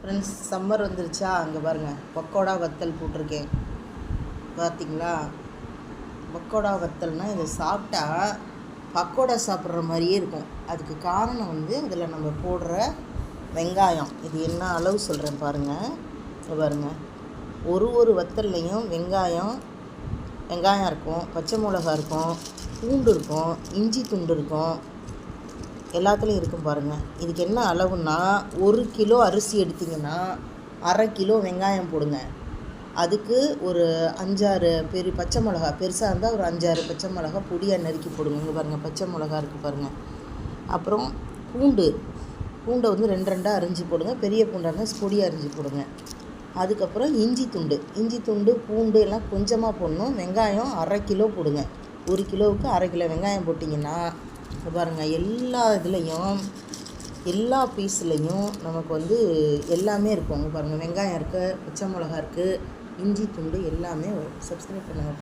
Friends, summer வந்துருச்சா? அங்கே பாருங்கள், பக்கோடா வத்தல் போட்டிருக்கேன். பார்த்தீங்களா? பக்கோடா வத்தல்னால் இதை சாப்பிட்டா பக்கோடா சாப்பிட்ற மாதிரியே இருக்கும். அதுக்கு காரணம் இதில் நம்ம போடுற வெங்காயம். இது என்ன அளவு சொல்கிறேன் பாருங்கள். பாருங்கள், ஒரு வத்தல்லையும் வெங்காயம் இருக்கும், பச்சை மிளகா இருக்கும், பூண்டு இருக்கும், இஞ்சி துண்டு இருக்கும், எல்லாத்துலேயும் இருக்கும் பாருங்கள். இதுக்கு என்ன அளவுன்னா, 1 கிலோ அரிசி எடுத்திங்கன்னா 1/2 கிலோ வெங்காயம் போடுங்க. அதுக்கு ஒரு 5-6 பெரிய பச்சை மிளகா, பெருசாக இருந்தால் ஒரு 5-6 பச்சை மிளகா பொடியாக நறுக்கி போடுங்க. இங்கே பாருங்கள், பச்சை மிளகா இருக்குது பாருங்கள். அப்புறம் பூண்டை 2 அரிஞ்சு போடுங்க. பெரிய பூண்டாக இருந்தால் பொடியாக அரிஞ்சு போடுங்க. அதுக்கப்புறம் இஞ்சி துண்டு, பூண்டு எல்லாம் கொஞ்சமாக போடணும். வெங்காயம் 1/2 கிலோ போடுங்க. 1 கிலோவுக்கு 1/2 கிலோ வெங்காயம் போட்டிங்கன்னா பாருங்கள், எல்லா இதுலேயும் எல்லா பீஸ்லேயும் நமக்கு எல்லாமே இருக்கும். பாருங்கள், வெங்காயம் இருக்குது, பச்சை மிளகா இருக்குது, இஞ்சி துண்டு எல்லாமே வரும். சப்ஸ்கிரைப் பண்ணுங்கள்.